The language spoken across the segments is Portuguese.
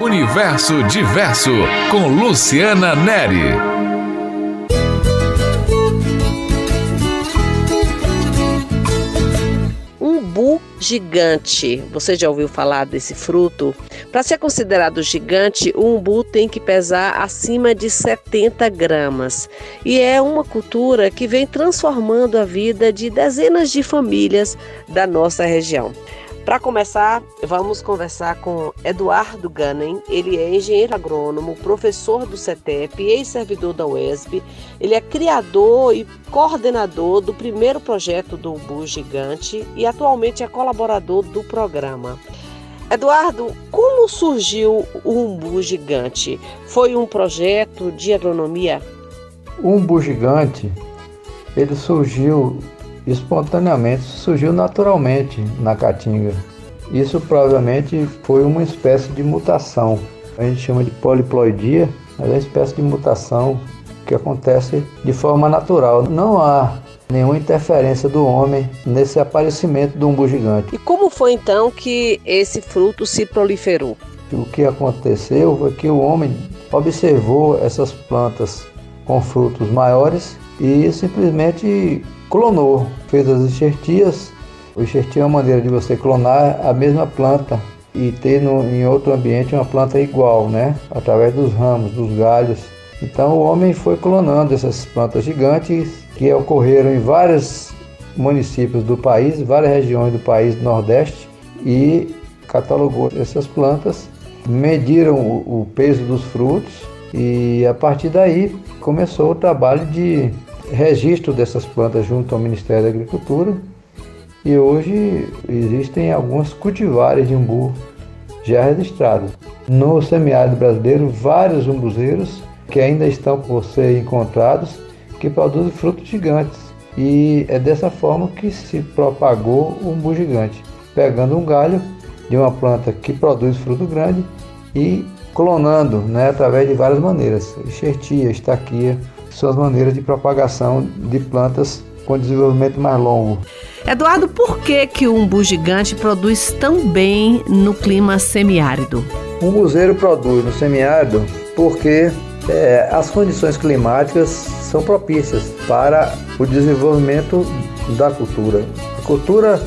Universo Diverso, com Luciana Neri. Umbu gigante. Você já ouviu falar desse fruto? Para ser considerado gigante, o umbu tem que pesar acima de 70 gramas. E é uma cultura que vem transformando a vida de dezenas de famílias da nossa região. Para começar, vamos conversar com Eduardo Ganem. Ele é engenheiro agrônomo, professor do CETEP, ex-servidor da UESB. Ele é criador e coordenador do primeiro projeto do Umbu Gigante e atualmente é colaborador do programa. Eduardo, como surgiu o Umbu Gigante? Foi um projeto de agronomia? O Umbu Gigante, ele surgiu espontaneamente, surgiu naturalmente na Caatinga. Isso provavelmente foi uma espécie de mutação. A gente chama de poliploidia, mas é uma espécie de mutação que acontece de forma natural. Não há nenhuma interferência do homem nesse aparecimento do umbu gigante. E como foi então que esse fruto se proliferou? O que aconteceu foi que o homem observou essas plantas com frutos maiores e simplesmente clonou, fez as enxertias. O enxertia é uma maneira de você clonar a mesma planta e ter em outro ambiente uma planta igual, né? Através dos ramos, dos galhos. Então o homem foi clonando essas plantas gigantes que ocorreram em vários municípios do país, várias regiões do país do Nordeste, e catalogou essas plantas, mediram o peso dos frutos e a partir daí começou o trabalho de registro dessas plantas junto ao Ministério da Agricultura, e hoje existem algumas cultivares de umbu já registrados. No semiárido brasileiro, vários umbuzeiros que ainda estão por ser encontrados que produzem frutos gigantes, e é dessa forma que se propagou o umbu gigante, pegando um galho de uma planta que produz fruto grande e clonando, né, através de várias maneiras, enxertia, estaquia, são as maneiras de propagação de plantas com desenvolvimento mais longo. Eduardo, por que o umbu gigante produz tão bem no clima semiárido? O umbuzeiro produz no semiárido porque as condições climáticas são propícias para o desenvolvimento da cultura. A cultura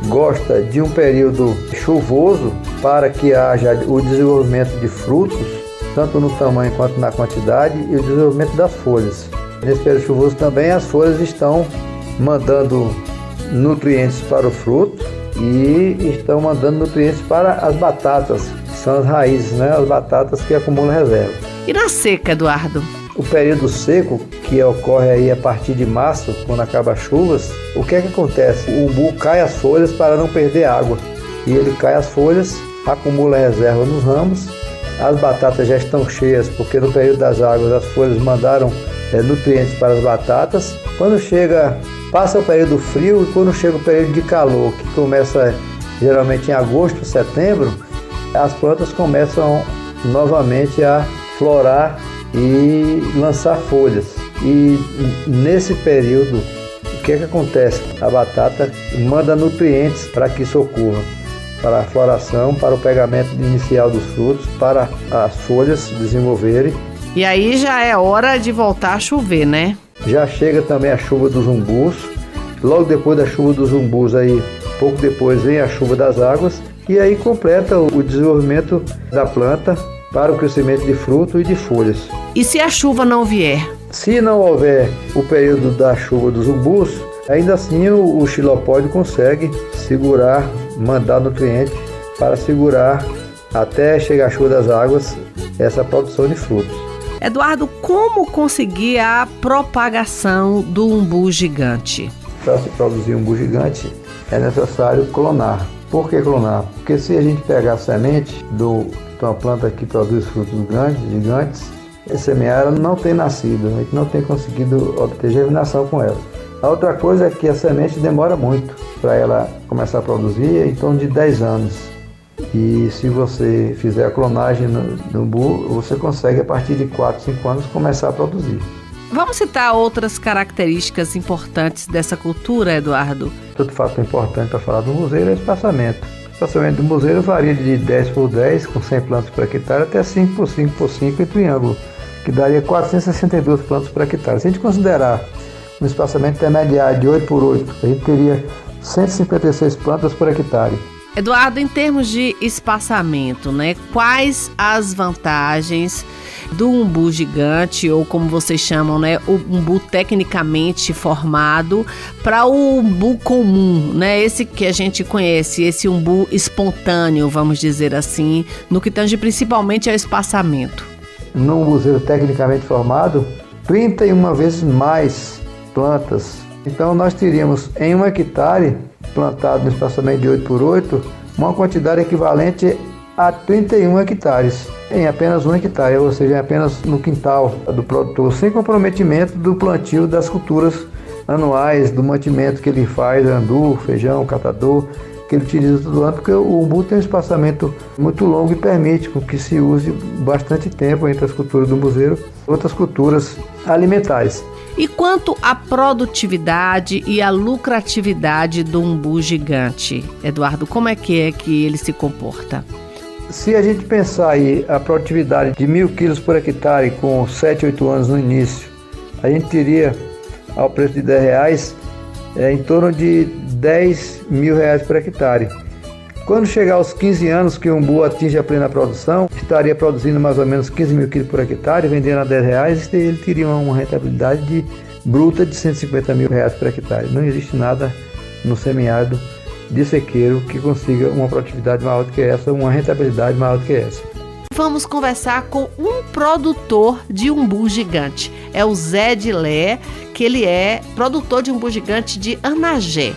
gosta de um período chuvoso para que haja o desenvolvimento de frutos, tanto no tamanho quanto na quantidade, e o desenvolvimento das folhas. Nesse período chuvoso também as folhas estão mandando nutrientes para o fruto e estão mandando nutrientes para as batatas, que são as raízes, né? As batatas que acumulam reserva. E na seca, Eduardo? O período seco, que ocorre aí a partir de março, quando acaba as chuvas, o que é que acontece? O umbu cai as folhas para não perder água. E ele cai as folhas, acumula reserva nos ramos. As batatas já estão cheias, porque no período das águas as folhas mandaram nutrientes para as batatas. Passa o período frio, e quando chega o período de calor, que começa geralmente em agosto, setembro, as plantas começam novamente a florar e lançar folhas. E nesse período, o que é que acontece? A batata manda nutrientes para que isso ocorra, para a floração, para o pegamento inicial dos frutos, para as folhas se desenvolverem. E aí já é hora de voltar a chover, né? Já chega também a chuva dos umbus. Logo depois da chuva dos umbus, aí, pouco depois vem a chuva das águas, e aí completa o desenvolvimento da planta para o crescimento de fruto e de folhas. E se a chuva não vier? Se não houver o período da chuva dos umbus, ainda assim o xilopóide consegue segurar, mandar nutrientes para segurar até chegar a chuva das águas essa produção de frutos. Eduardo, como conseguir a propagação do umbu gigante? Para se produzir umbu gigante é necessário clonar. Por que clonar? Porque se a gente pegar a semente de uma planta que produz frutos grandes, gigantes, esse semiárido não tem nascido, a gente não tem conseguido obter germinação com ela. A outra coisa é que a semente demora muito para ela começar a produzir, em torno de 10 anos. E se você fizer a clonagem no umbu, você consegue a partir de 4, 5 anos começar a produzir. Vamos citar outras características importantes dessa cultura, Eduardo? Outro fato importante para falar do umbuzeiro é o espaçamento. espaçamento do museu varia de 10 por 10, com 100 plantas por hectare, até 5 por 5 por 5 em triângulo, que daria 462 plantas por hectare. Se a gente considerar um espaçamento intermediário de 8 por 8, a gente teria 156 plantas por hectare. Eduardo, em termos de espaçamento, né, quais as vantagens do umbu gigante, ou como vocês chamam, né, o umbu tecnicamente formado, para o umbu comum, né, esse que a gente conhece, esse umbu espontâneo, vamos dizer assim, no que tange principalmente ao espaçamento? No umbuzeiro tecnicamente formado, 31 vezes mais plantas. Então nós teríamos em 1 hectare plantado no espaçamento de 8 por 8, uma quantidade equivalente a 31 hectares em apenas 1 hectare, ou seja, apenas no quintal do produtor, sem comprometimento do plantio das culturas anuais, do mantimento que ele faz, andu, feijão, catador, que ele utiliza todo ano, porque o umbu tem um espaçamento muito longo e permite que se use bastante tempo entre as culturas do umbuzeiro e outras culturas alimentares. E quanto à produtividade e à lucratividade do umbu gigante, Eduardo, como é que ele se comporta? Se a gente pensar aí a produtividade de 1.000 quilos por hectare com 7, 8 anos no início, a gente teria, ao preço de R$10, em torno de R$10.000 por hectare. Quando chegar aos 15 anos que o umbu atinge a plena produção, estaria produzindo mais ou menos 15.000 quilos por hectare, vendendo a R$10, e ele teria uma rentabilidade bruta de R$150.000 por hectare. Não existe nada no semiárido de sequeiro que consiga uma produtividade maior do que essa, uma rentabilidade maior do que essa. Vamos conversar com um produtor de umbu gigante. É o Zé Dilé, que ele é produtor de umbu gigante de Anagé.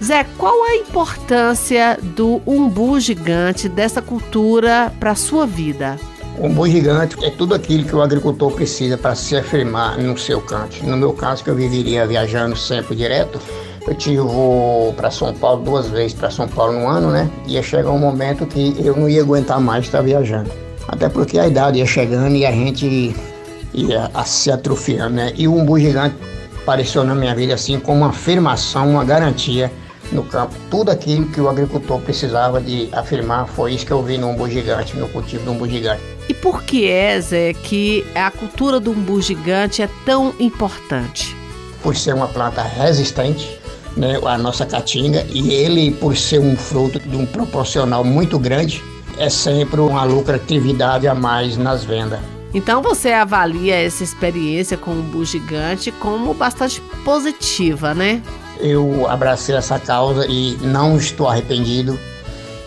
Zé, qual a importância do umbu gigante, dessa cultura, para a sua vida? O umbu gigante é tudo aquilo que o agricultor precisa para se afirmar no seu canto. No meu caso, que eu viveria viajando sempre direto, eu vou para São Paulo 2 vezes para São Paulo no ano, né? Ia chegar um momento que eu não ia aguentar mais estar viajando. Até porque a idade ia chegando e a gente ia se atrofiando, né? E o umbu gigante apareceu na minha vida assim como uma afirmação, uma garantia no campo. Tudo aquilo que o agricultor precisava de afirmar foi isso que eu vi no umbu gigante, no cultivo do umbu gigante. E por que Zé, que a cultura do umbu gigante é tão importante? Por ser uma planta resistente, né, a nossa caatinga, e ele, por ser um fruto de um proporcional muito grande, é sempre uma lucratividade a mais nas vendas. Então você avalia essa experiência com o umbu gigante como bastante positiva, né? Eu abracei essa causa e não estou arrependido,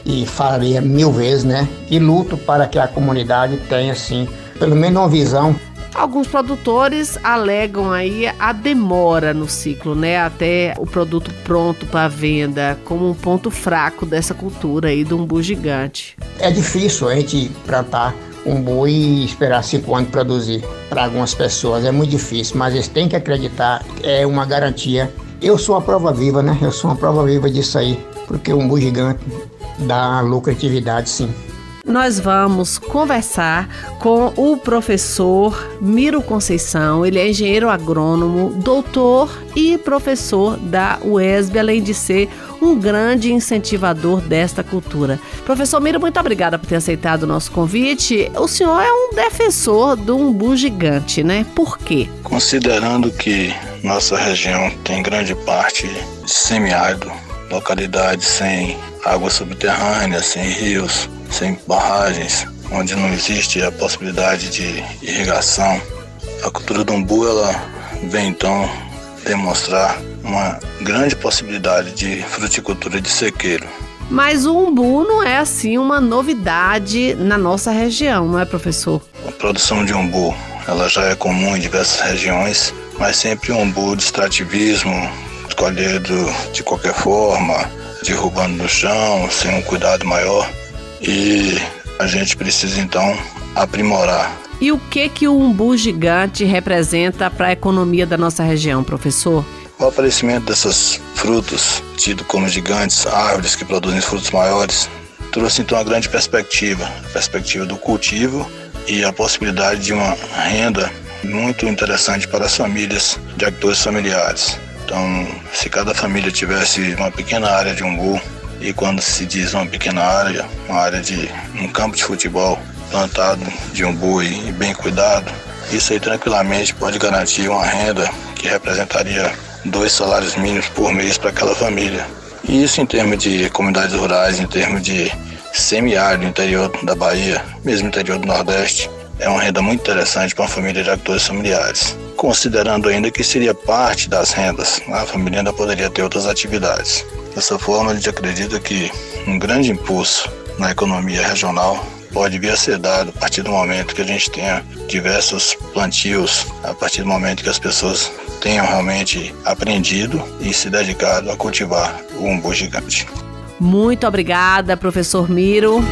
e faria 1000 vezes, né? E luto para que a comunidade tenha, assim, pelo menos uma visão. Alguns produtores alegam aí a demora no ciclo, né? Até o produto pronto para venda, como um ponto fraco dessa cultura aí do umbu gigante. É difícil a gente plantar umbu e esperar 5 anos produzir. Para algumas pessoas é muito difícil, mas eles têm que acreditar, é uma garantia. Eu sou a prova viva, né? Eu sou uma prova viva disso aí, porque o umbu gigante dá lucratividade, sim. Nós vamos conversar com o professor Miro Conceição. Ele é engenheiro agrônomo, doutor e professor da UESB, além de ser um grande incentivador desta cultura. Professor Miro, muito obrigada por ter aceitado o nosso convite. O senhor é um defensor do umbu gigante, né? Por quê? Considerando que nossa região tem grande parte de semiárido, localidades sem água subterrânea, sem rios, sem barragens, onde não existe a possibilidade de irrigação, a cultura do umbu ela vem então demonstrar uma grande possibilidade de fruticultura de sequeiro. Mas o umbu não é assim uma novidade na nossa região, não é, professor? A produção de umbu ela já é comum em diversas regiões, mas sempre um umbu de extrativismo, colhido de qualquer forma, derrubando no chão, sem um cuidado maior. E a gente precisa então aprimorar. E o que o umbu gigante representa para a economia da nossa região, professor? O aparecimento dessas frutas, tido como gigantes, árvores que produzem frutos maiores, trouxe então uma grande perspectiva, a perspectiva do cultivo e a possibilidade de uma renda muito interessante para as famílias de agricultores familiares. Então, se cada família tivesse uma pequena área de umbu E quando se diz uma pequena área, uma área de um campo de futebol plantado de umbu e bem cuidado, isso aí tranquilamente pode garantir uma renda que representaria 2 salários mínimos por mês para aquela família. E isso em termos de comunidades rurais, em termos de semiárido no interior da Bahia, mesmo no interior do Nordeste, é uma renda muito interessante para uma família de agricultores familiares. Considerando ainda que seria parte das rendas, a família ainda poderia ter outras atividades. Dessa forma, a gente acredita que um grande impulso na economia regional pode vir a ser dado a partir do momento que a gente tenha diversos plantios, a partir do momento que as pessoas tenham realmente aprendido e se dedicado a cultivar o umbu gigante. Muito obrigada, professor Miro.